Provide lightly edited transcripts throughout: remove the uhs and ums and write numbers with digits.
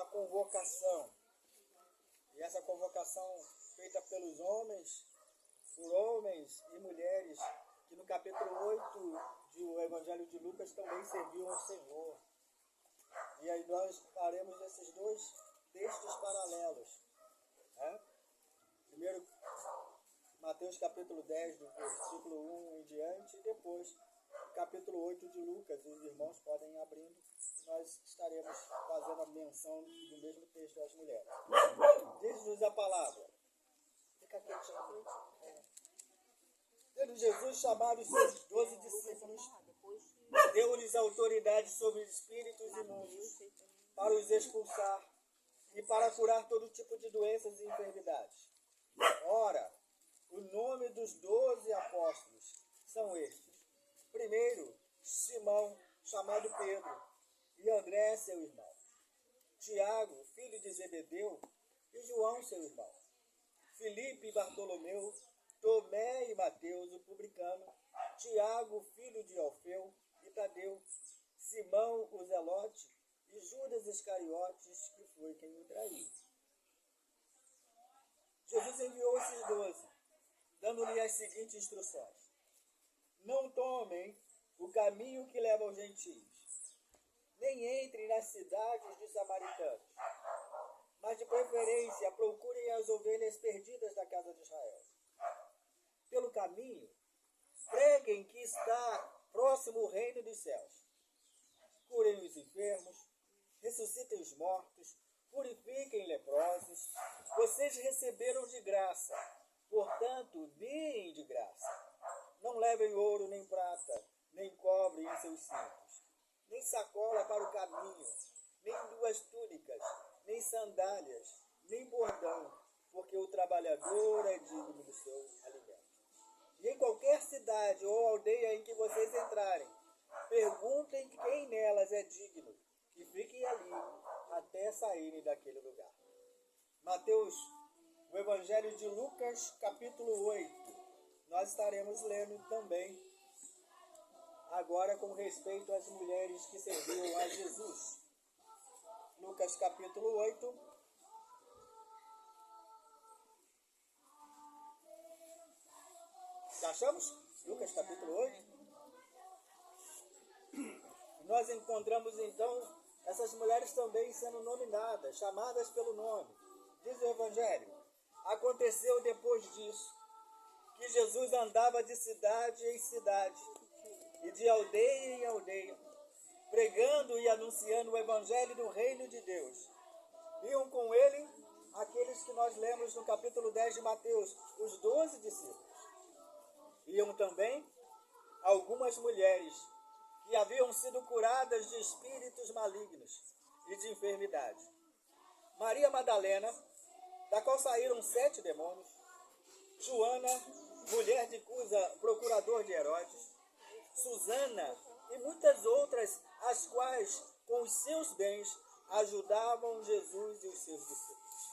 convocação. E essa convocação feita pelos homens, por homens e mulheres, que no capítulo 8 do Evangelho de Lucas também serviam ao Senhor. E aí nós faremos esses dois textos paralelos. Né? Primeiro, Mateus capítulo 10, do versículo 1 em diante, e depois, capítulo 8 de Lucas. Os irmãos podem ir abrindo, nós estaremos fazendo a menção do mesmo texto das mulheres. Diz-nos a palavra. Fica quietinho. Tendo Jesus chamado os seus 12 discípulos, deu-lhes autoridade sobre os espíritos imundos para os expulsar e para curar todo tipo de doenças e enfermidades. Ora, o nome dos 12 apóstolos são estes. Primeiro, Simão, chamado Pedro, e André, seu irmão. Tiago, filho de Zebedeu, e João, seu irmão. Filipe e Bartolomeu, Tomé e Mateus, o publicano, Tiago, filho de Alfeu, e Tadeu, Simão, o zelote, e Judas Iscariotes, que foi quem o traiu. Jesus enviou esses 12, dando-lhe as seguintes instruções. Não tomem o caminho que leva aos gentios, nem entrem nas cidades dos samaritanos, mas de preferência procurem as ovelhas perdidas da casa de Israel. Pelo caminho, preguem que está próximo o reino dos céus. Curem os enfermos, ressuscitem os mortos, purifiquem leprosos. Vocês receberam de graça, portanto, deem de graça. Não levem ouro nem prata, nem cobre em seus cintos, nem sacola para o caminho, nem 2 túnicas, nem sandálias, nem bordão, porque o trabalhador é digno do seu alimento. E em qualquer cidade ou aldeia em que vocês entrarem, perguntem quem nelas é digno, e fiquem ali até saírem daquele lugar. Mateus, o Evangelho de Lucas, capítulo 8. Nós estaremos lendo também, agora com respeito às mulheres que serviam a Jesus. Lucas, capítulo 8. Achamos? Lucas, capítulo 8. Nós encontramos, então, essas mulheres também sendo nominadas, chamadas pelo nome. Diz o Evangelho. Aconteceu depois disso, que Jesus andava de cidade em cidade, e de aldeia em aldeia, pregando e anunciando o Evangelho do Reino de Deus. Iam com ele aqueles que nós lemos no capítulo 10 de Mateus, os 12 discípulos. Iam também algumas mulheres que haviam sido curadas de espíritos malignos e de enfermidade. Maria Madalena, da qual saíram 7 demônios, Joana, mulher de Cusa, procurador de Herodes, Susana e muitas outras, as quais, com os seus bens, ajudavam Jesus e os seus discípulos.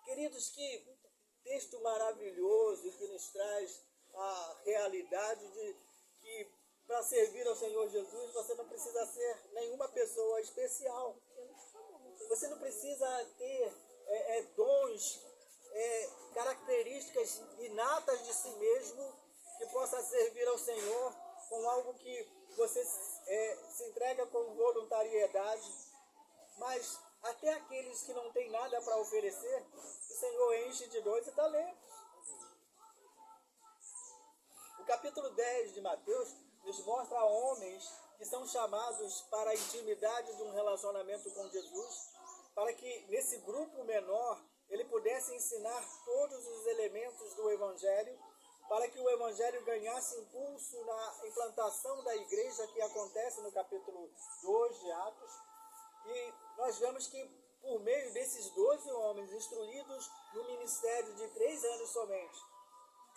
Queridos, que texto maravilhoso que nos traz a realidade de que para servir ao Senhor Jesus você não precisa ser nenhuma pessoa especial. Você não precisa ter dons, características inatas de si mesmo que possa servir ao Senhor com algo que você se entrega com voluntariedade. Mas até aqueles que não têm nada para oferecer, o Senhor enche de dons e talentos. O capítulo 10 de Mateus nos mostra homens que são chamados para a intimidade de um relacionamento com Jesus, para que nesse grupo menor ele pudesse ensinar todos os elementos do Evangelho, para que o Evangelho ganhasse impulso na implantação da igreja que acontece no capítulo 2 de Atos. E nós vemos que por meio desses 12 homens instruídos no ministério de 3 anos somente,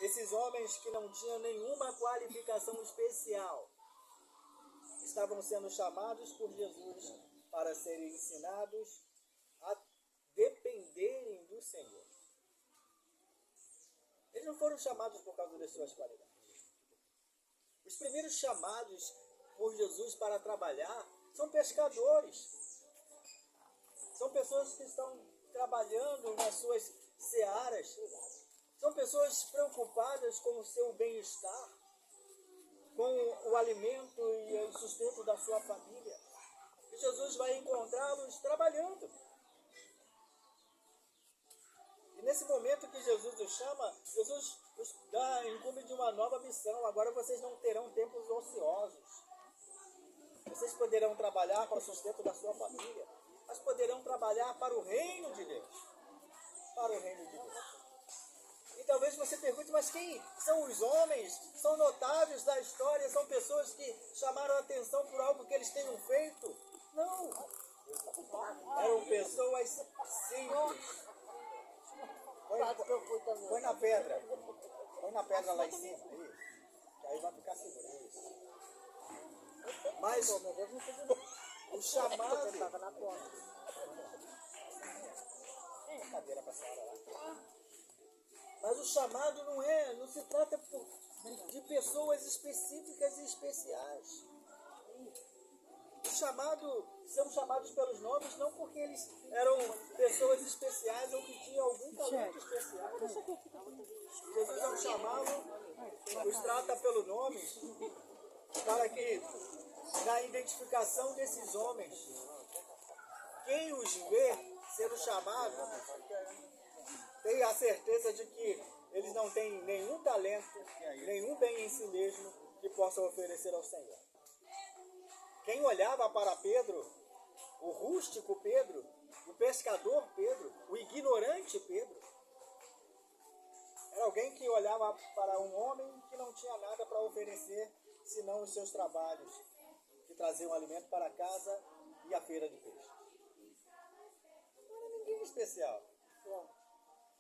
esses homens que não tinham nenhuma qualificação especial, estavam sendo chamados por Jesus para serem ensinados a dependerem do Senhor. Eles não foram chamados por causa das suas qualidades. Os primeiros chamados por Jesus para trabalhar são pescadores. São pessoas que estão trabalhando nas suas searas. São pessoas preocupadas com o seu bem-estar, com o alimento e o sustento da sua família. E Jesus vai encontrá-los trabalhando. E nesse momento que Jesus os chama, Jesus os dá incumbe de uma nova missão. Agora vocês não terão tempos ociosos. Vocês poderão trabalhar para o sustento da sua família, mas poderão trabalhar para o reino de Deus. Para o reino de Deus. E talvez você pergunte, mas quem são os homens? São notáveis da história? São pessoas que chamaram a atenção por algo que eles tenham feito? Não. Eram pessoas simples. Põe na pedra. Põe na pedra lá em cima. Isso. Que aí vai ficar seguro. Isso. Mas o chamado... Cadeira para a senhora lá. Mas o chamado não se trata de pessoas específicas e especiais. O chamado, são chamados pelos nomes não porque eles eram pessoas especiais ou que tinham algum talento especial. Jesus ao chamá-lo, os trata pelo nome, para que na identificação desses homens, quem os vê sendo chamado, tenha a certeza de que eles não têm nenhum talento, nenhum bem em si mesmo que possam oferecer ao Senhor. Quem olhava para Pedro, o rústico Pedro, o pescador Pedro, o ignorante Pedro, era alguém que olhava para um homem que não tinha nada para oferecer, senão os seus trabalhos, que traziam alimento para casa e a feira de peixe. Não era ninguém especial.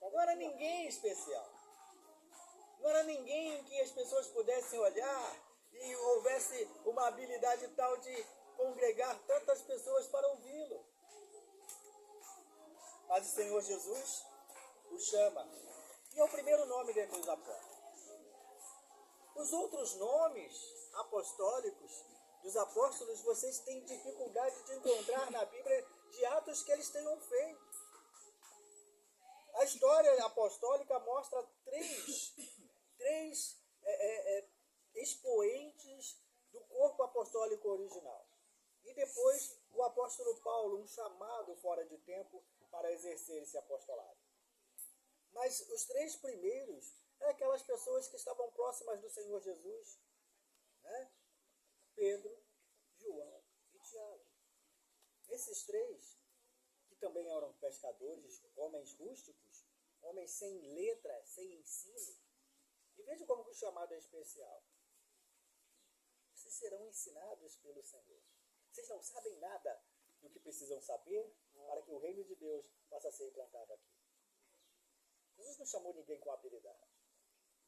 Não era ninguém especial. Não era ninguém que as pessoas pudessem olhar e houvesse uma habilidade tal de congregar tantas pessoas para ouvi-lo. Mas o Senhor Jesus o chama. E é o primeiro nome dentre os apóstolos. Os outros nomes apostólicos dos apóstolos, vocês têm dificuldade de encontrar na Bíblia de atos que eles tenham feito. A história apostólica mostra três expoentes do corpo apostólico original. E depois o apóstolo Paulo, um chamado fora de tempo para exercer esse apostolado. Mas os três primeiros eram aquelas pessoas que estavam próximas do Senhor Jesus, né? Pedro, João e Tiago. Esses três, que também eram pescadores, homens rústicos, homens sem letra, sem ensino. E veja como que o chamado é especial. Vocês serão ensinados pelo Senhor. Vocês não sabem nada do que precisam saber para que o reino de Deus possa ser implantado aqui. Jesus não chamou ninguém com habilidade.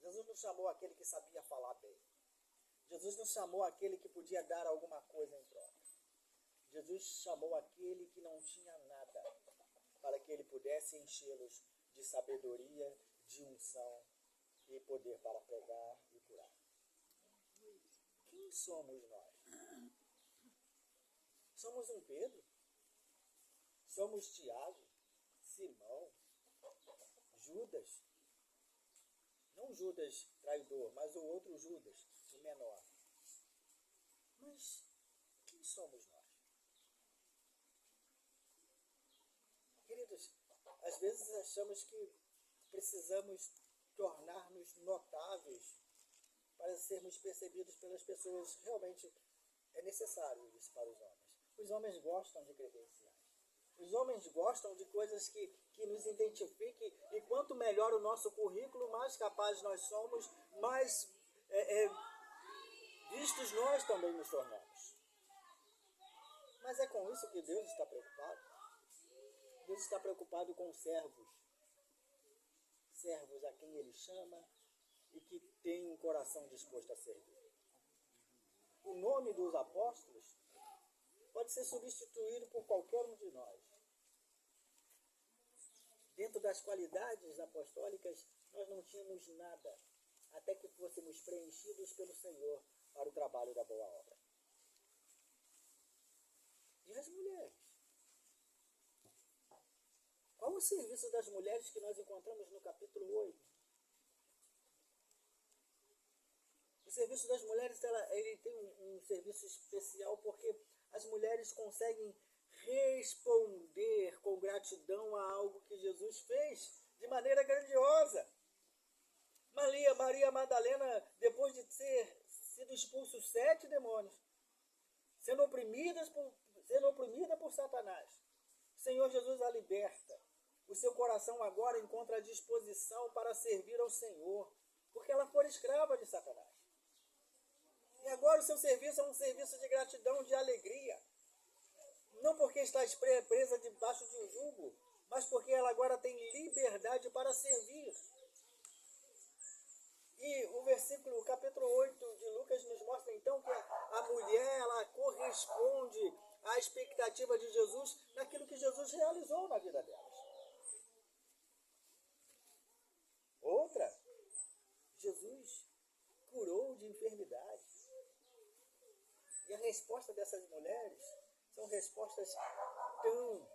Jesus não chamou aquele que sabia falar bem. Jesus não chamou aquele que podia dar alguma coisa em troca. Jesus chamou aquele que não tinha nada, para que ele pudesse enchê-los de sabedoria, de unção e poder para pregar e curar. Quem somos nós? Somos um Pedro? Somos Tiago, Simão, Judas? Não Judas traidor, mas o outro Judas, o menor. Mas quem somos nós? Queridos, às vezes achamos que precisamos tornar-nos notáveis para sermos percebidos pelas pessoas. Realmente é necessário isso para os homens. Os homens gostam de credenciais. Os homens gostam de coisas que nos identifiquem, e quanto melhor o nosso currículo, mais capazes nós somos, mais vistos nós também nos tornamos. Mas é com isso que Deus está preocupado. Deus está preocupado com servos. Servos a quem Ele chama e que têm um coração disposto a servir. O nome dos apóstolos pode ser substituído por qualquer um de nós. Dentro das qualidades apostólicas, nós não tínhamos nada, até que fôssemos preenchidos pelo Senhor para o trabalho da boa obra. E as mulheres? serviço das mulheres que nós encontramos no capítulo 8. O serviço das mulheres ele tem um serviço especial porque as mulheres conseguem responder com gratidão a algo que Jesus fez de maneira grandiosa. Maria Madalena, depois de ter sido expulsos 7 demônios, sendo oprimida por Satanás, o Senhor Jesus a liberta. O seu coração agora encontra a disposição para servir ao Senhor, porque ela foi escrava de Satanás. E agora o seu serviço é um serviço de gratidão, de alegria. Não porque está presa debaixo de um jugo, mas porque ela agora tem liberdade para servir. E o capítulo 8 de Lucas nos mostra então que a mulher, ela corresponde à expectativa de Jesus naquilo que Jesus realizou na vida delas. Outra, Jesus curou de enfermidades. E a resposta dessas mulheres são respostas tão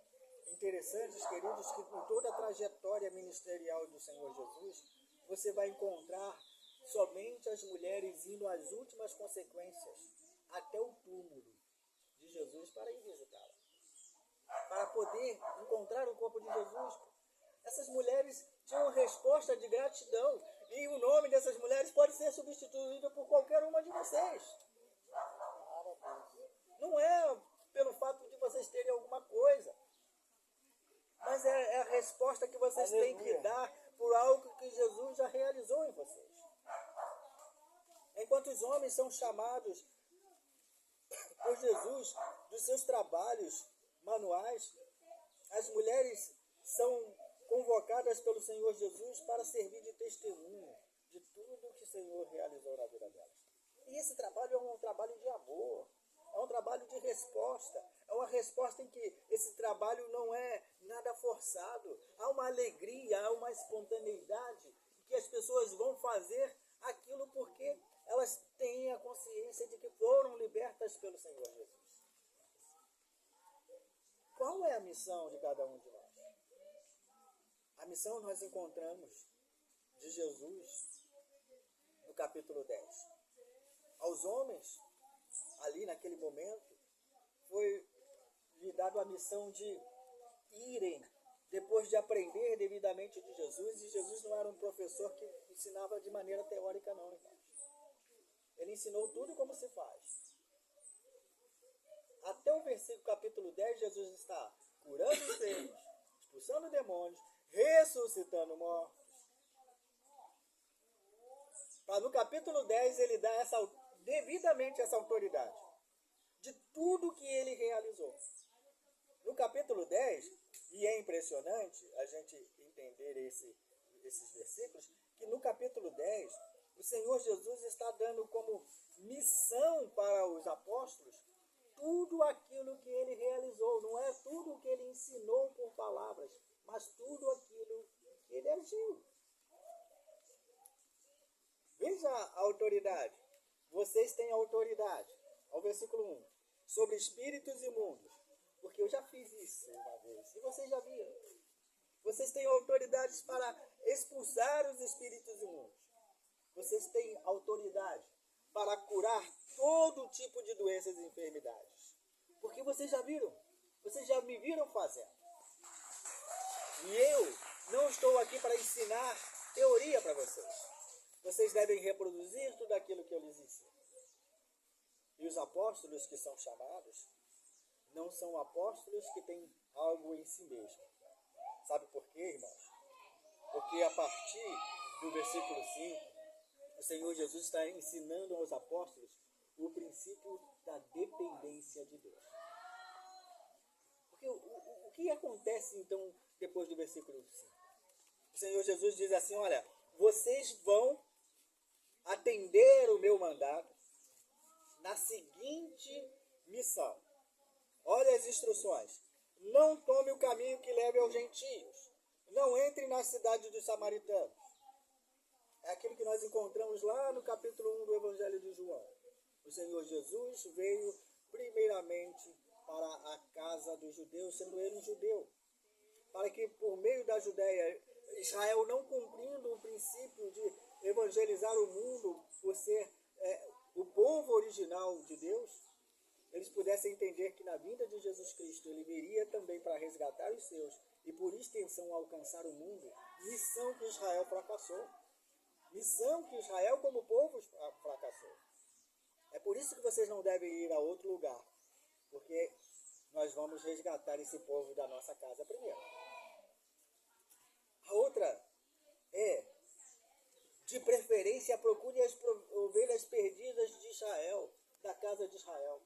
interessantes, queridos, que em toda a trajetória ministerial do Senhor Jesus, você vai encontrar somente as mulheres indo às últimas consequências, até o túmulo de Jesus para ir visitá-la. Para poder encontrar o corpo de Jesus. Essas mulheres tinham resposta de gratidão. E o nome dessas mulheres pode ser substituído por qualquer uma de vocês. Não é pelo fato de vocês terem alguma coisa, mas é a resposta que vocês têm que dar por algo que Jesus já realizou em vocês. Enquanto os homens são chamados por Jesus dos seus trabalhos manuais, as mulheres são convocadas pelo Senhor Jesus para servir de testemunho de tudo que o Senhor realizou na vida delas. E esse trabalho é um trabalho de amor, é um trabalho de resposta, é uma resposta em que esse trabalho não é nada forçado, há uma alegria, há uma espontaneidade, que as pessoas vão fazer aquilo porque elas têm a consciência de que foram libertas pelo Senhor Jesus. Qual é a missão de cada um de nós? A missão nós encontramos de Jesus no capítulo 10. Aos homens, ali naquele momento, foi lhe dado a missão de irem, depois de aprender devidamente de Jesus, e Jesus não era um professor que ensinava de maneira teórica não, irmãos. Ele ensinou tudo como se faz. Até o versículo capítulo 10, Jesus está curando enfermos, expulsando demônios, ressuscitando mortos. Mas no capítulo 10 ele dá devidamente essa autoridade de tudo que ele realizou. No capítulo 10, e é impressionante a gente entender esses versículos, que no capítulo 10, o Senhor Jesus está dando como missão para os apóstolos tudo aquilo que ele realizou. Não é tudo o que ele ensinou por palavras, mas tudo aquilo que ele agiu. Veja a autoridade. Vocês têm autoridade. Ao versículo 1. Sobre espíritos imundos. Porque eu já fiz isso uma vez. E vocês já viram. Vocês têm autoridades para expulsar os espíritos imundos. Vocês têm autoridade para curar todo tipo de doenças e enfermidades. Porque vocês já viram. Vocês já me viram fazendo. E eu não estou aqui para ensinar teoria para vocês. Vocês devem reproduzir tudo aquilo que eu lhes ensino. E os apóstolos que são chamados não são apóstolos que têm algo em si mesmo. Sabe por quê, irmãos? Porque a partir do versículo 5, o Senhor Jesus está ensinando aos apóstolos o princípio da dependência de Deus. Porque o que acontece então depois do versículo 5? O Senhor Jesus diz assim, olha, vocês vão atender o meu mandato na seguinte missão. Olha as instruções. Não tome o caminho que leve aos gentios. Não entre na cidade dos samaritanos. É aquilo que nós encontramos lá no capítulo 1 do Evangelho de João. O Senhor Jesus veio primeiramente para a casa dos judeus, sendo ele um judeu, para que por meio da Judéia, Israel não cumprindo o princípio de evangelizar o mundo por ser o povo original de Deus, eles pudessem entender que na vinda de Jesus Cristo ele viria também para resgatar os seus e por extensão alcançar o mundo, missão que Israel fracassou. Missão que Israel como povo fracassou. É por isso que vocês não devem ir a outro lugar, porque nós vamos resgatar esse povo da nossa casa primeiro. A outra é, de preferência, procure as ovelhas perdidas de Israel, da casa de Israel.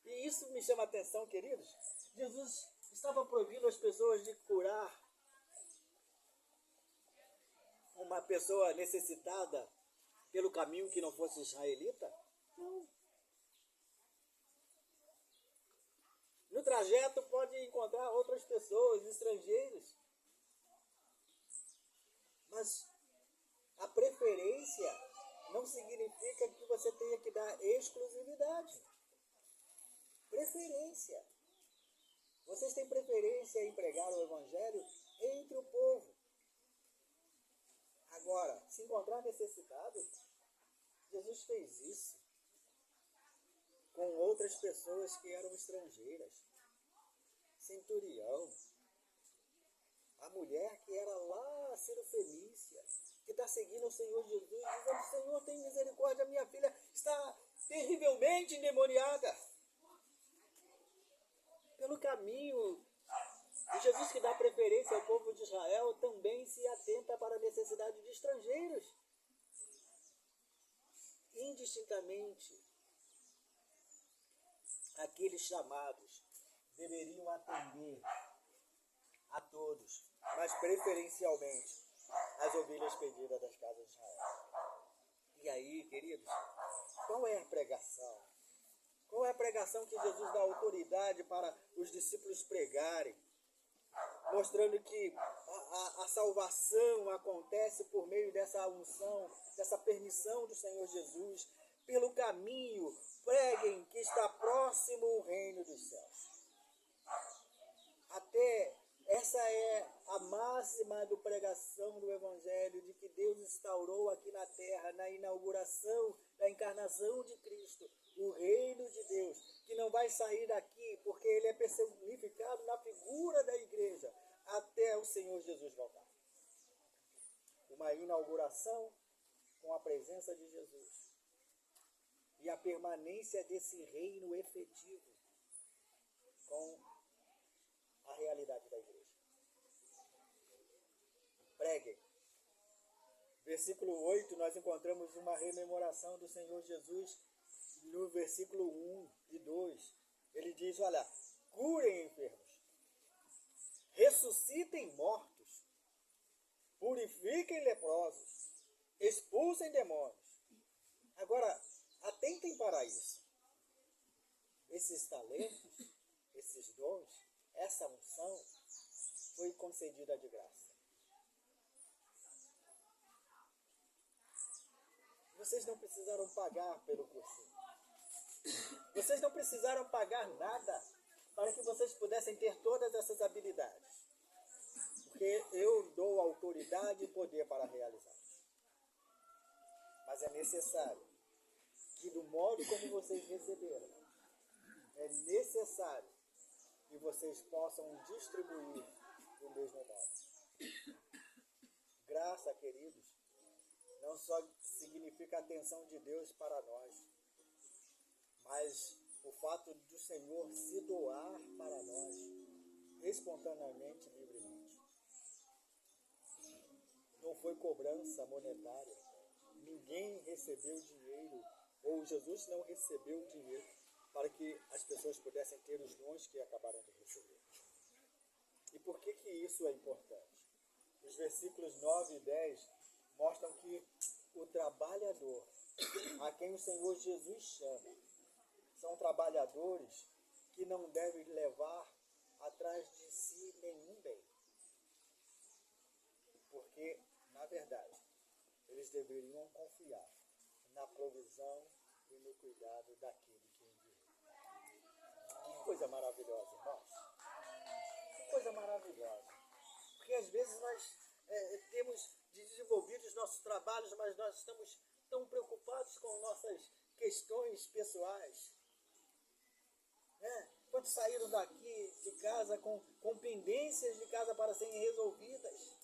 E isso me chama a atenção, queridos. Jesus estava proibindo as pessoas de curar uma pessoa necessitada pelo caminho que não fosse israelita? Não. No trajeto pode encontrar outras pessoas, estrangeiros. Mas a preferência não significa que você tenha que dar exclusividade. Preferência. Vocês têm preferência em pregar o evangelho entre o povo. Agora, se encontrar necessitado, Jesus fez isso com outras pessoas que eram estrangeiras. Centurião, a mulher que era lá Cirofenícia, que está seguindo o Senhor Jesus, dizendo: Senhor, tem misericórdia, minha filha está terrivelmente endemoniada. Pelo caminho, e Jesus, que dá preferência ao povo de Israel, também se atenta para a necessidade de estrangeiros. Indistintamente, aqueles chamados deveriam atender a todos, mas preferencialmente as ovelhas perdidas das casas de Israel. E aí, queridos, qual é a pregação? Qual é a pregação que Jesus dá autoridade para os discípulos pregarem? Mostrando que a salvação acontece por meio dessa unção, dessa permissão do Senhor Jesus. Pelo caminho, preguem que está próximo o reino dos céus. Até essa é a máxima da pregação do Evangelho, de que Deus instaurou aqui na terra, na inauguração da encarnação de Cristo, o reino de Deus, que não vai sair daqui, porque ele é personificado na figura da igreja, até o Senhor Jesus voltar. Uma inauguração com a presença de Jesus e a permanência desse reino efetivo com a realidade da igreja. Preguem. Versículo 8, nós encontramos uma rememoração do Senhor Jesus no versículo 1 e 2. Ele diz: olha, curem enfermos, ressuscitem mortos, purifiquem leprosos, expulsem demônios. Agora, atentem para isso. Esses talentos, esses dons, essa unção foi concedida de graça. Vocês não precisaram pagar pelo cursinho. Vocês não precisaram pagar nada para que vocês pudessem ter todas essas habilidades. Porque eu dou autoridade e poder para realizá-las. Mas é necessário que, do modo como vocês receberam, é necessário que vocês possam distribuir do mesmo modo. Graça, queridos, não só significa a atenção de Deus para nós, mas o fato do Senhor se doar para nós, espontaneamente, livremente. Não foi cobrança monetária. Ninguém recebeu dinheiro, ou Jesus não recebeu dinheiro, para que as pessoas pudessem ter os dons que acabaram de receber. E por que isso é importante? Os versículos 9 e 10 mostram que o trabalhador, a quem o Senhor Jesus chama, são trabalhadores que não devem levar atrás de si nenhum bem. Porque, na verdade, eles deveriam confiar na provisão e no cuidado daquele que enviou. Que coisa maravilhosa, irmãos. Que coisa maravilhosa. Porque às vezes nós temos desenvolvido os nossos trabalhos, mas nós estamos tão preocupados com nossas questões pessoais. Quantos saíram daqui de casa com pendências de casa para serem resolvidas?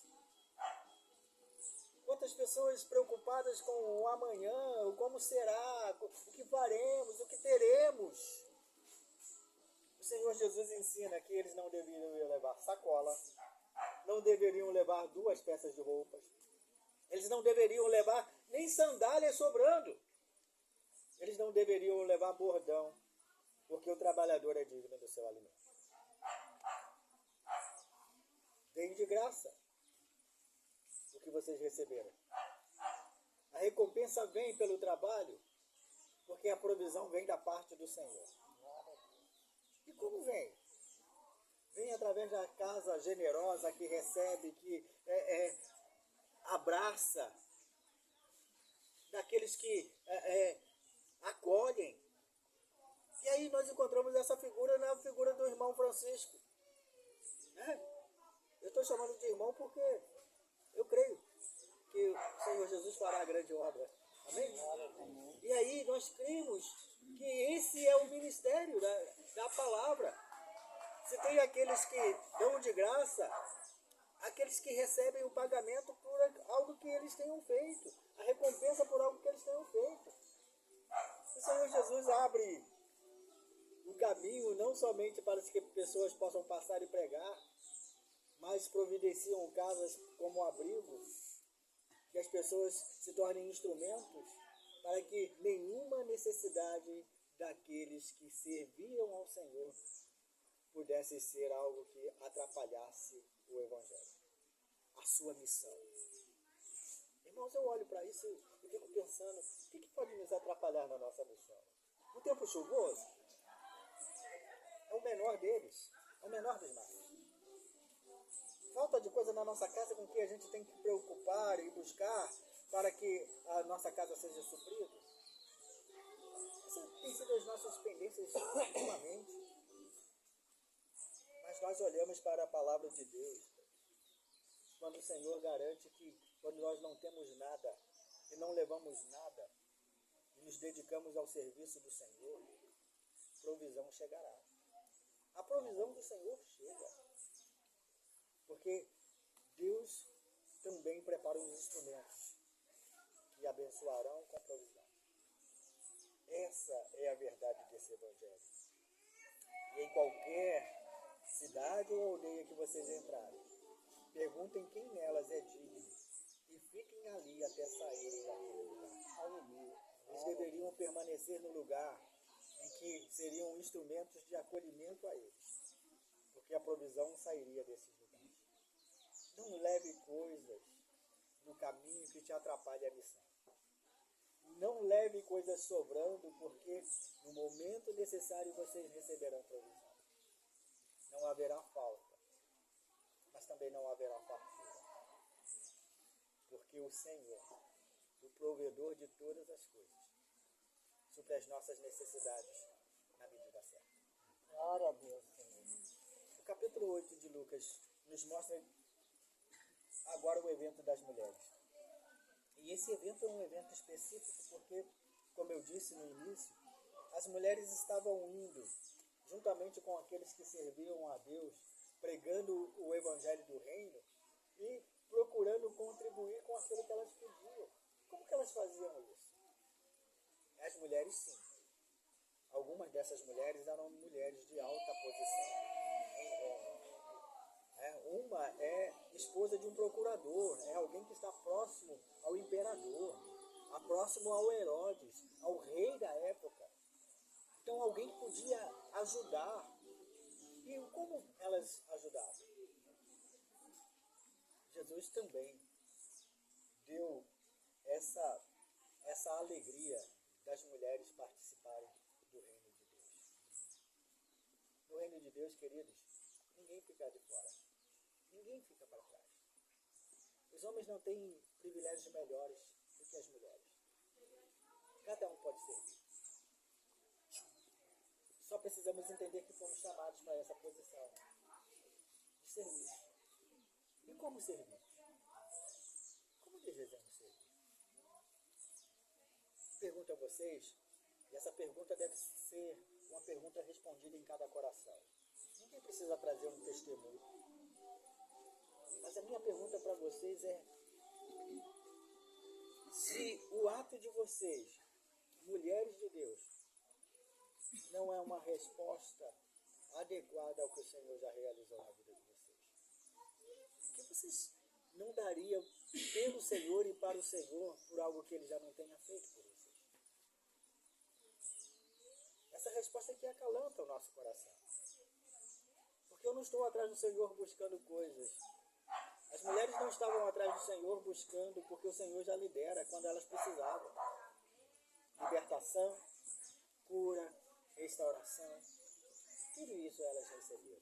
Quantas pessoas preocupadas com o amanhã, o como será, o que faremos, o que teremos? O Senhor Jesus ensina que eles não deveriam levar sacola, não deveriam levar 2 peças de roupas, eles não deveriam levar nem sandálias sobrando, eles não deveriam levar bordão, porque o trabalhador é digno do seu alimento. Deem de graça o que vocês receberam. A recompensa vem pelo trabalho, porque a provisão vem da parte do Senhor. E como vem? Vem através da casa generosa que recebe, que abraça, daqueles que acolhem. E aí nós encontramos essa figura na figura do irmão Francisco. Eu estou chamando de irmão porque eu creio que o Senhor Jesus fará a grande obra. Amém? E aí nós cremos que esse é o ministério da palavra. Se tem aqueles que dão de graça, aqueles que recebem o pagamento por algo que eles tenham feito, a recompensa por algo que eles tenham feito. O Senhor Jesus abre um caminho não somente para que pessoas possam passar e pregar, mas providenciam casas como abrigo, que as pessoas se tornem instrumentos para que nenhuma necessidade daqueles que serviam ao Senhor pudesse ser algo que atrapalhasse o Evangelho, a sua missão. Irmãos, eu olho para isso e fico pensando, o que pode nos atrapalhar na nossa missão? Um tempo chuvoso é o menor deles, é o menor dos males. Falta de coisa na nossa casa com que a gente tem que preocupar e buscar para que a nossa casa seja suprida. Essas têm sido as nossas pendências ultimamente. Mas nós olhamos para a palavra de Deus, quando o Senhor garante que quando nós não temos nada e não levamos nada e nos dedicamos ao serviço do Senhor, provisão chegará. A provisão do Senhor chega. Porque Deus também prepara os instrumentos que abençoarão com provisão. Essa é a verdade desse Evangelho. E em qualquer cidade ou aldeia que vocês entrarem, perguntem quem nelas é digno e fiquem ali até saírem daquele lugar. Eles deveriam permanecer no lugar em que seriam instrumentos de acolhimento a eles, porque a provisão sairia desses lugares. Não leve coisas no caminho que te atrapalhe a missão. Não leve coisas sobrando, porque no momento necessário vocês receberão provisão. Não haverá falta, mas também não haverá fartura. Porque o Senhor, o provedor de todas as coisas, supre as nossas necessidades na medida certa. Glória a Deus, Senhor. O capítulo 8 de Lucas nos mostra agora o evento das mulheres. E esse evento é um evento específico porque, como eu disse no início, as mulheres estavam indo, juntamente com aqueles que serviam a Deus, pregando o evangelho do reino e procurando contribuir com aquilo que elas podiam. Como que elas faziam isso? As mulheres, sim. Algumas dessas mulheres eram mulheres de alta posição em Roma. Uma é esposa de um procurador, é alguém que está próximo ao imperador, próximo ao Herodes, ao rei da época. Então alguém podia ajudar. E como elas ajudavam? Jesus também deu essa alegria das mulheres participarem do reino de Deus. No reino de Deus, queridos, ninguém fica de fora. Ninguém fica para trás. Os homens não têm privilégios melhores do que as mulheres. Cada um pode servir. Só precisamos entender que fomos chamados para essa posição de serviço. E como servir? Como desejamos servir? Pergunto a vocês, e essa pergunta deve ser uma pergunta respondida em cada coração. Ninguém precisa trazer um testemunho. Mas a minha pergunta para vocês é: se o ato de vocês, mulheres de Deus, não é uma resposta adequada ao que o Senhor já realizou na vida de vocês, o que vocês não dariam pelo Senhor e para o Senhor por algo que Ele já não tenha feito por vocês? Essa resposta aqui acalanta o nosso coração. Porque eu não estou atrás do Senhor buscando coisas. As mulheres não estavam atrás do Senhor buscando porque o Senhor já lidera quando elas precisavam. Libertação, cura, restauração, tudo isso elas receberam.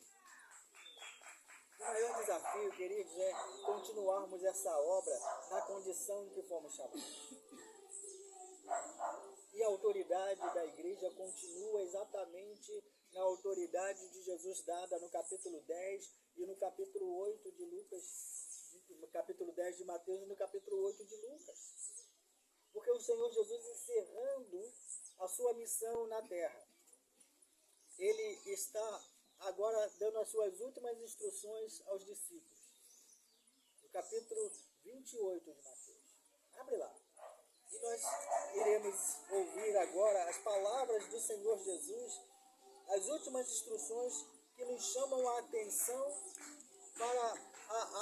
O maior desafio, queridos, é continuarmos essa obra na condição em que fomos chamados. E a autoridade da igreja continua exatamente na autoridade de Jesus dada no capítulo 10 e no capítulo 8 de Lucas, no capítulo 10 de Mateus e no capítulo 8 de Lucas. Porque o Senhor Jesus, encerrando a sua missão na terra, Ele está agora dando as suas últimas instruções aos discípulos. No capítulo 28 de Mateus. Abre lá. E nós iremos ouvir agora as palavras do Senhor Jesus, as últimas instruções que nos chamam a atenção para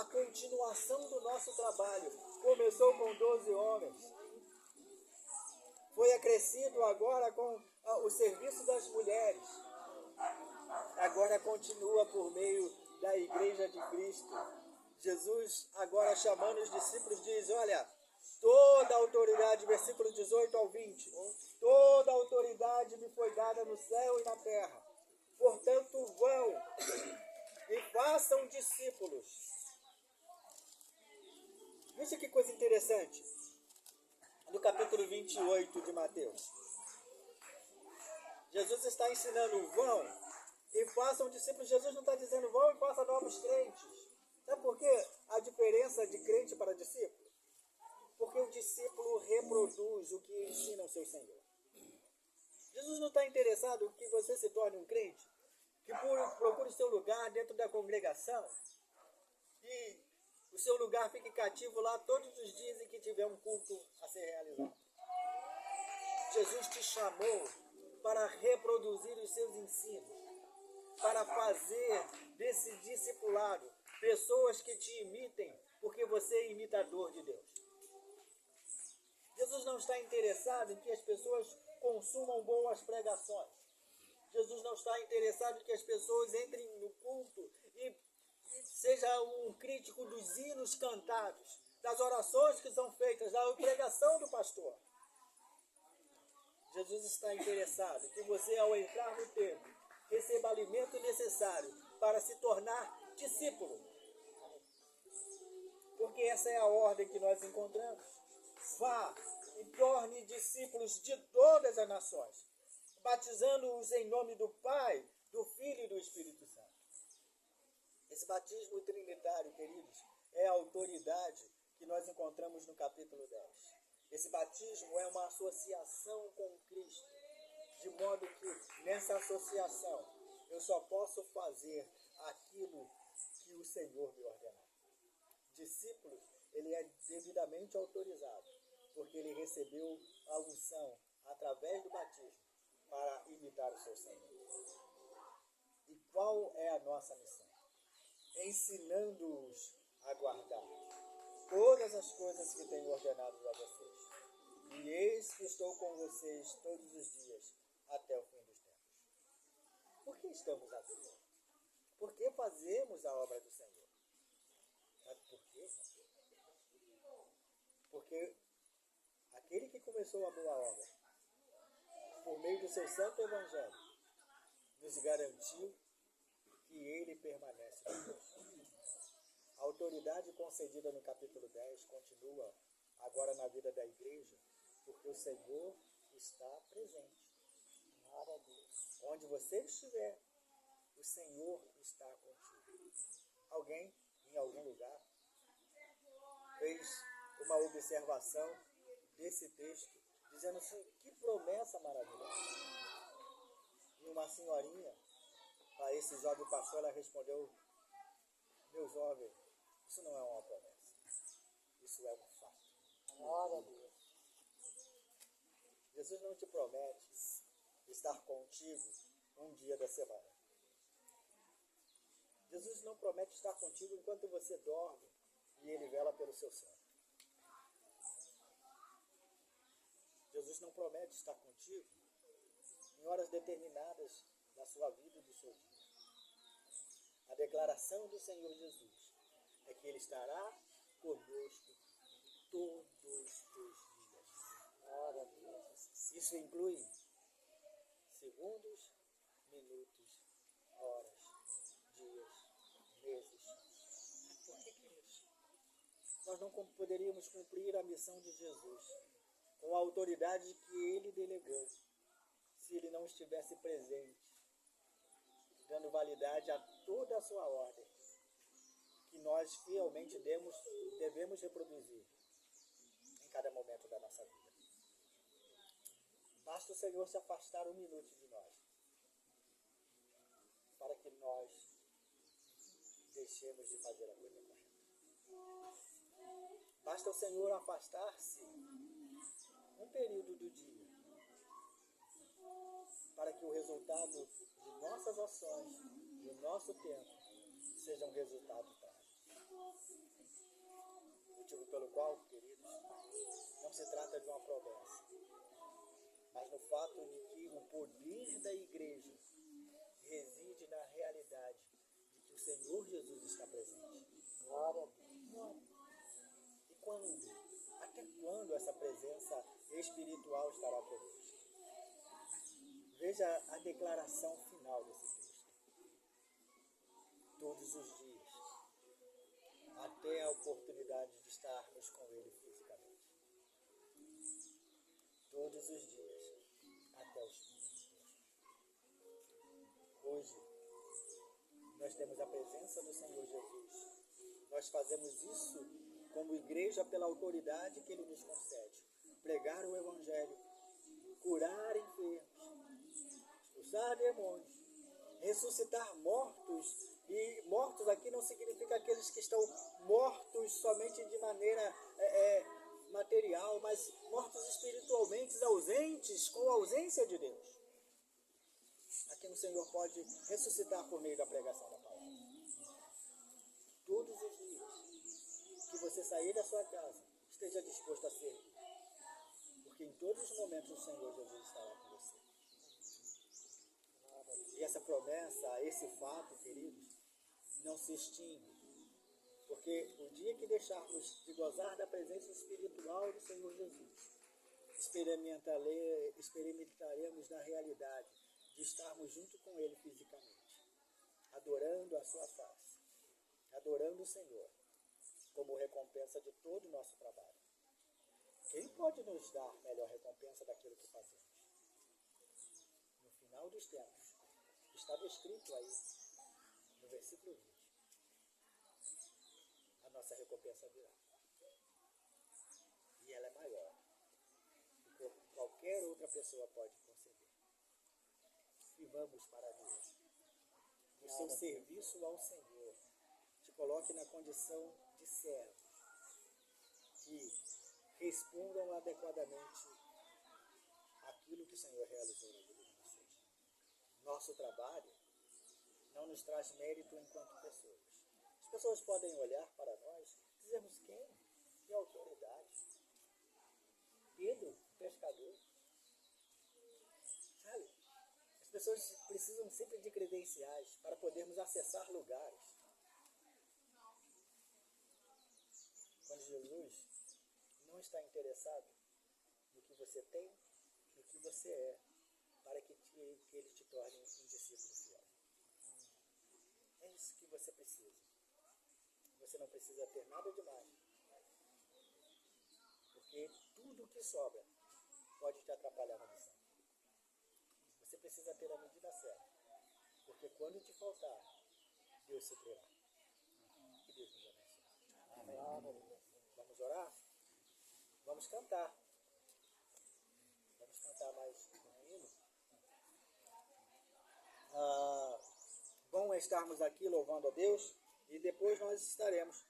a continuação do nosso trabalho. Começou com 12 homens. Foi acrescido agora com o serviço das mulheres. Agora continua por meio da Igreja de Cristo. Jesus, agora chamando os discípulos, diz: olha, toda a autoridade, versículo 18 ao 20, toda a autoridade me foi dada no céu e na terra. Portanto, vão e façam discípulos. Veja que coisa interessante. No capítulo 28 de Mateus, Jesus está ensinando: vão e façam discípulos. Jesus não está dizendo vão e façam novos crentes. Sabe por quê? A diferença de crente para discípulo? Porque o discípulo reproduz o que ensina o seu Senhor. Jesus não está interessado que você se torne um crente, que procure o seu lugar dentro da congregação e o seu lugar fique cativo lá todos os dias em que tiver um culto a ser realizado. Jesus te chamou para reproduzir os seus ensinos, para fazer desse discipulado pessoas que te imitem, porque você é imitador de Deus. Jesus não está interessado em que as pessoas consumam boas pregações. Jesus não está interessado em que as pessoas entrem no culto e seja um crítico dos hinos cantados, das orações que são feitas, da pregação do pastor. Jesus está interessado em que você, ao entrar no templo, receba o alimento necessário para se tornar discípulo. Porque essa é a ordem que nós encontramos. Vá e torne discípulos de todas as nações, batizando-os em nome do Pai, do Filho e do Espírito Santo. Esse batismo trinitário, queridos, é a autoridade que nós encontramos no capítulo 10. Esse batismo é uma associação com Cristo, de modo que nessa associação eu só posso fazer aquilo que o Senhor me ordenar. Discípulo, ele é devidamente autorizado, porque ele recebeu a unção através do batismo para imitar o seu Senhor. E qual é a nossa missão? Ensinando-os a guardar todas as coisas que tenho ordenado a vocês. E eis que estou com vocês todos os dias, até o fim dos tempos. Por que estamos aqui? Por que fazemos a obra do Senhor? Sabe por quê? Porque aquele que começou a boa obra, por meio do seu santo evangelho, nos garantiu que ele permanece conosco. A autoridade concedida no capítulo 10 continua agora na vida da igreja, porque o Senhor está presente. Glória a Deus. Onde você estiver, o Senhor está contigo. Alguém, em algum lugar, fez uma observação desse texto, dizendo assim, que promessa maravilhosa. E uma senhorinha, a esse jovem pastor, ela respondeu, meu jovem, isso não é uma promessa, isso é um fato. Glória a Deus. Jesus não te promete estar contigo um dia da semana. Jesus não promete estar contigo enquanto você dorme e Ele vela pelo seu sono. Jesus não promete estar contigo em horas determinadas da sua vida e do seu dia. A declaração do Senhor Jesus é que Ele estará conosco todos os dias. Glória a Deus. Isso inclui segundos, minutos, horas, dias, meses. Por que isso? Nós não poderíamos cumprir a missão de Jesus com a autoridade que Ele delegou se Ele não estivesse presente, dando validade a toda a sua ordem, que nós fielmente devemos reproduzir em cada momento da nossa vida. Basta o Senhor se afastar um minuto de nós, para que nós deixemos de fazer a coisa correta. Basta o Senhor afastar-se um período do dia, para que o resultado de nossas ações, do nosso tempo, seja um resultado prático. Motivo pelo qual, queridos, não se trata de uma promessa, mas no fato de que o poder da igreja reside na realidade de que o Senhor Jesus está presente. Glória a Deus. E quando? Até quando essa presença espiritual estará conosco? Veja a declaração final desse texto. Todos os dias, até a oportunidade de estarmos com Ele fisicamente. Todos os dias, até os fins. Hoje, nós temos a presença do Senhor Jesus. Nós fazemos isso como igreja pela autoridade que Ele nos concede. Pregar o Evangelho, curar enfermos, expulsar demônios, ressuscitar mortos. E mortos aqui não significa aqueles que estão mortos somente de maneira material, mas mortos espiritualmente, ausentes, com a ausência de Deus. Aqui o Senhor pode ressuscitar por meio da pregação da palavra. Todos os dias que você sair da sua casa, esteja disposto a servir. Porque em todos os momentos o Senhor Jesus estará com você. E essa promessa, esse fato, queridos, não se extingue. Porque o dia que deixarmos de gozar da presença espiritual do Senhor Jesus, experimentaremos na realidade de estarmos junto com Ele fisicamente, adorando a sua face, adorando o Senhor, como recompensa de todo o nosso trabalho. Quem pode nos dar melhor recompensa daquilo que fazemos? No final dos tempos, está descrito aí, no versículo 20, a nossa recompensa virá. E ela é maior do que qualquer outra pessoa pode conceder. E vamos para Deus. O seu serviço ao Senhor te coloque na condição de servos que respondam adequadamente aquilo que o Senhor realizou na vida de vocês. Nosso trabalho não nos traz mérito enquanto pessoas. As pessoas podem olhar para nós e dizermos quem? Que autoridade? Pedro, pescador. Sabe? As pessoas precisam sempre de credenciais para podermos acessar lugares. Quando Jesus não está interessado no que você tem, no que você é, para que Ele te torne um discípulo fiel. É isso que você precisa. Você não precisa ter nada demais. Porque tudo que sobra pode te atrapalhar na missão. Você precisa ter a medida certa. Porque quando te faltar, Deus suprirá. Que Deus nos abençoe. Amém. Vamos orar, vamos cantar. Vamos cantar mais um hino. Bom estarmos aqui louvando a Deus e depois nós estaremos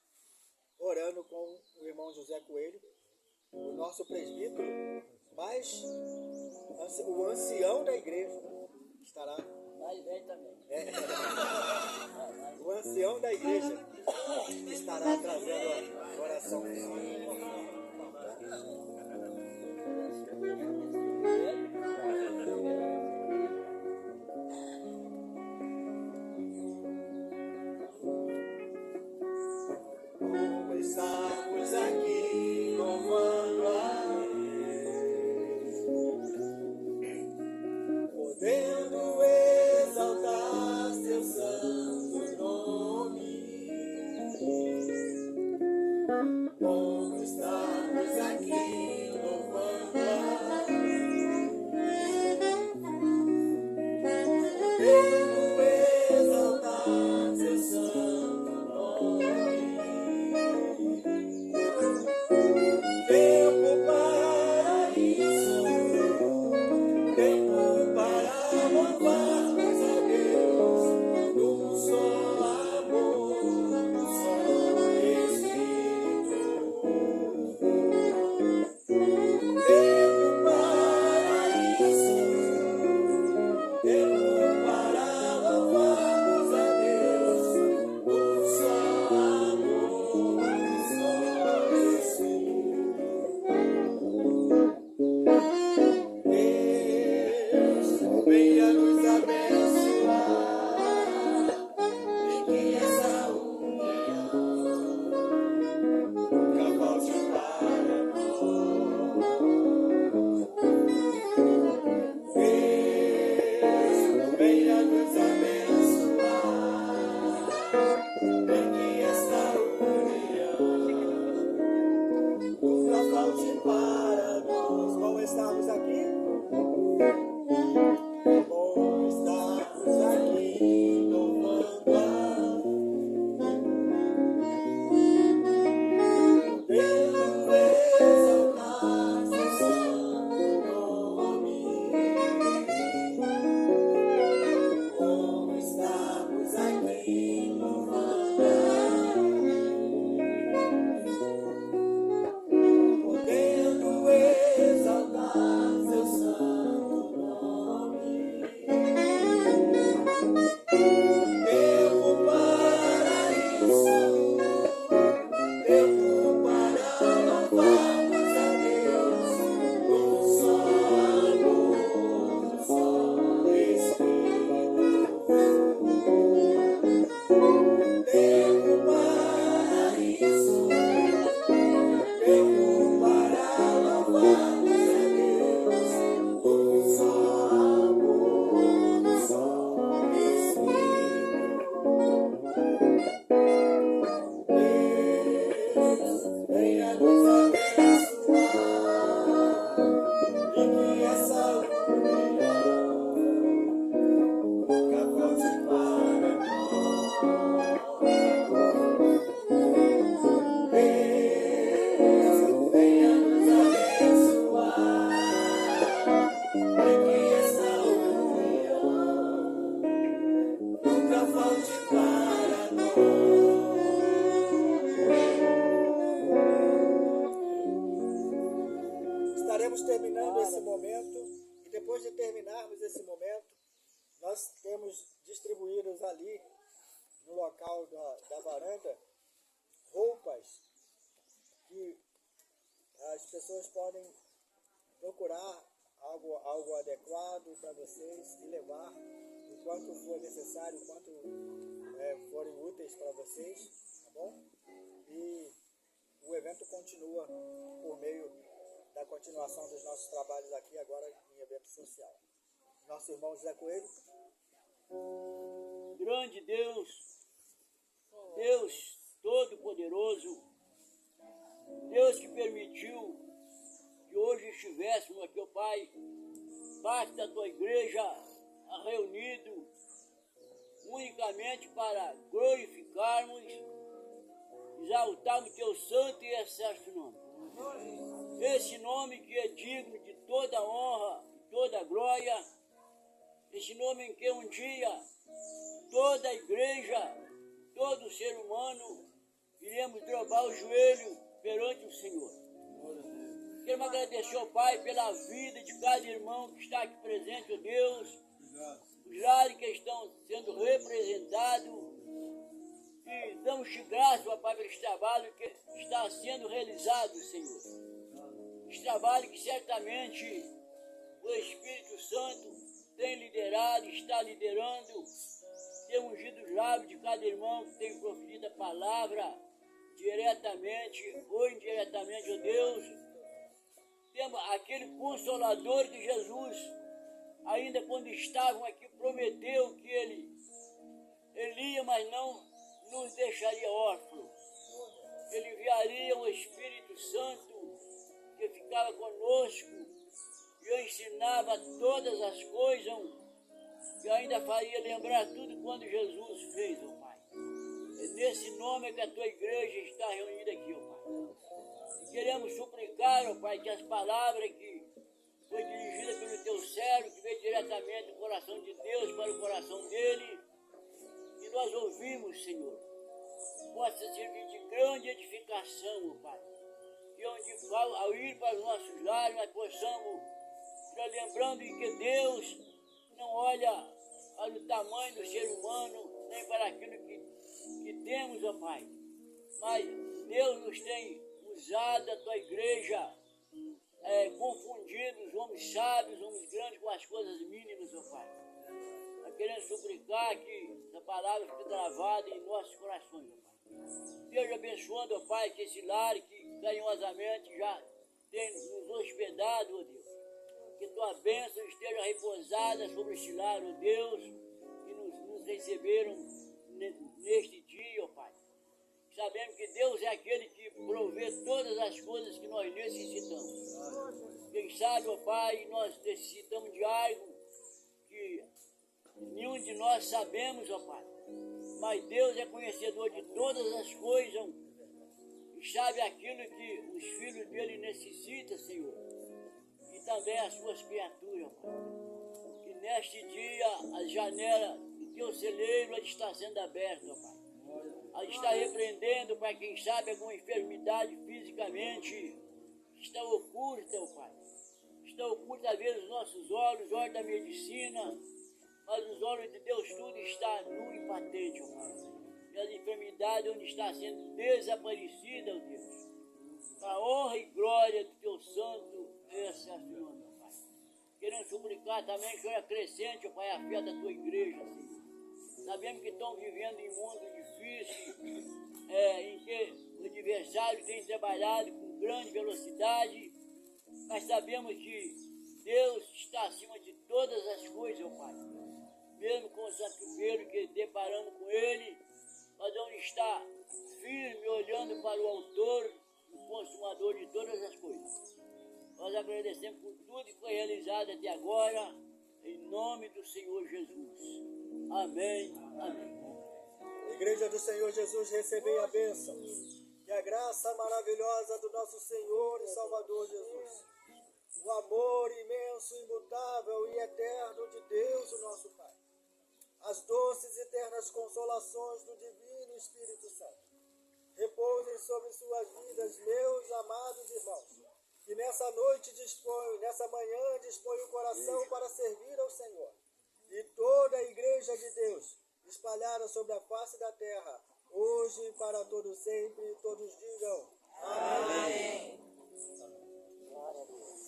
orando com o irmão José Coelho, o nosso presbítero, mas o ancião da igreja estará. Mais velho também. O ancião da igreja estará trazendo a oração. Estamos aqui louvando a Deus, podendo exaltar seu santo nome. Como estamos aqui louvando a Deus, podendo exaltar seu santo nome. Tempo para isso, tempo para louvarmos a Deus, num só amor, num só Espírito. Tempo para isso, tempo para louvarmos a Deus, num só amor, num só Espírito. Deus, venha nos abençoar e que essa união nunca falte para nós. Deus, venha nos abençoar e que essa união nunca falte para nós. Bom estarmos aqui. Bom estarmos aqui louvando a Deus, exaltar seu santo nome. Bom estarmos aqui louvando a podendo exaltar seu santo nome. Tempo para isso, tempo para louvarmos a Deus, num só amor, num só Espírito. Tempo para isso, tempo para louvarmos a Deus, num só amor, num só Espírito. Deus, venha nos abençoar e que essa união nunca falte para nós. Deus, venha nos abençoar e que essa união nunca falte para nós. Estaremos terminando esse momento e depois de terminarmos esse momento, nós temos distribuídos ali no local da varanda roupas que as pessoas podem procurar algo adequado para vocês e levar enquanto for necessário, enquanto forem úteis para vocês, tá bom? E o evento continua por meio da continuação dos nossos trabalhos aqui agora em evento social. Nosso irmão José Coelho. Grande Deus, Deus Todo-Poderoso, Deus que permitiu que hoje estivéssemos aqui, ó Pai, parte da Tua igreja reunido unicamente para glorificarmos exaltarmos teu santo e excelso nome. Esse nome que é digno de toda honra, toda glória, esse nome em que um dia toda a igreja, todo ser humano, iremos dobrar o joelho perante o Senhor. Queremos agradecer ao Pai pela vida de cada irmão que está aqui presente, ó Deus, os lares que estão sendo representados, e damos-te graças, ó Pai, pelo esse trabalho que está sendo realizado, Senhor. Esse trabalho que certamente o Espírito Santo tem liderado, está liderando, tem ungido os lábios de cada irmão que tem proferido a palavra diretamente ou indiretamente, ó Deus. Temos aquele Consolador que Jesus, ainda quando estavam aqui, prometeu que ele ia, mas não nos deixaria órfãos. Ele enviaria o Espírito Santo que ficava conosco e ensinava todas as coisas e ainda faria lembrar tudo quando Jesus fez, ó Pai. É nesse nome que a tua igreja está reunida aqui, ó Pai. E queremos suplicar, ó Pai, que as palavras que foi dirigida pelo teu servo, que veio diretamente do coração de Deus para o coração dele, que nós ouvimos, Senhor, possa servir de grande edificação, ó Pai. Que onde ao ir para os nossos lares, nós possamos estar lembrando que Deus não olha para o tamanho do ser humano, nem para aquilo que temos, ó Pai. Mas Deus nos tem usado, a tua igreja, confundindo os homens sábios, os homens grandes com as coisas mínimas, ó Pai. Nós queremos suplicar que essa palavra fique gravada em nossos corações, ó Pai. Esteja abençoando, ó Pai, que esse lar que carinhosamente já tem nos hospedado, ó Deus. Que tua bênção esteja repousada sobre este lar, ó Deus, que nos receberam neste dia, ó Pai. Sabemos que Deus é aquele que provê todas as coisas que nós necessitamos. Quem sabe, ó Pai, nós necessitamos de algo que nenhum de nós sabemos, ó Pai. Mas Deus é conhecedor de todas as coisas e sabe aquilo que os filhos dele necessitam, Senhor. E também as suas criaturas, ó Pai. Que neste dia a janela do teu celeiro está sendo aberta, ó Pai. Ela está repreendendo, Pai, quem sabe alguma enfermidade fisicamente está oculta, ó Pai. Está oculta às vezes os nossos olhos da medicina, mas os olhos de Deus tudo está nu e patente, ó Pai. E as enfermidades onde está sendo desaparecida, ó Deus. Para a honra e glória do teu santo e excelso nome, ó Pai. Queremos suplicar também que o Senhor acrescente, ó Pai, a fé da tua igreja, Senhor. Sabemos que estão vivendo em um mundo difícil, em que o adversário tem trabalhado com grande velocidade, mas sabemos que Deus está acima de todas as coisas, ó Pai. Mesmo com os atropellos que deparamos com ele, mas onde está firme, olhando para o autor e consumador de todas as coisas. Nós agradecemos por tudo que foi realizado até agora, em nome do Senhor Jesus. Amém. Amém. Igreja do Senhor Jesus, recebei a bênção e a graça maravilhosa do nosso Senhor e Salvador Jesus. O amor imenso, imutável e eterno de Deus, o nosso Pai. As doces e eternas consolações do Divino Espírito Santo repousem sobre suas vidas, meus amados irmãos, que nessa noite nessa manhã dispõe o coração para servir ao Senhor. E toda a igreja de Deus, espalhada sobre a face da terra, hoje e para todo sempre, todos digam amém.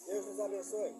Deus nos abençoe.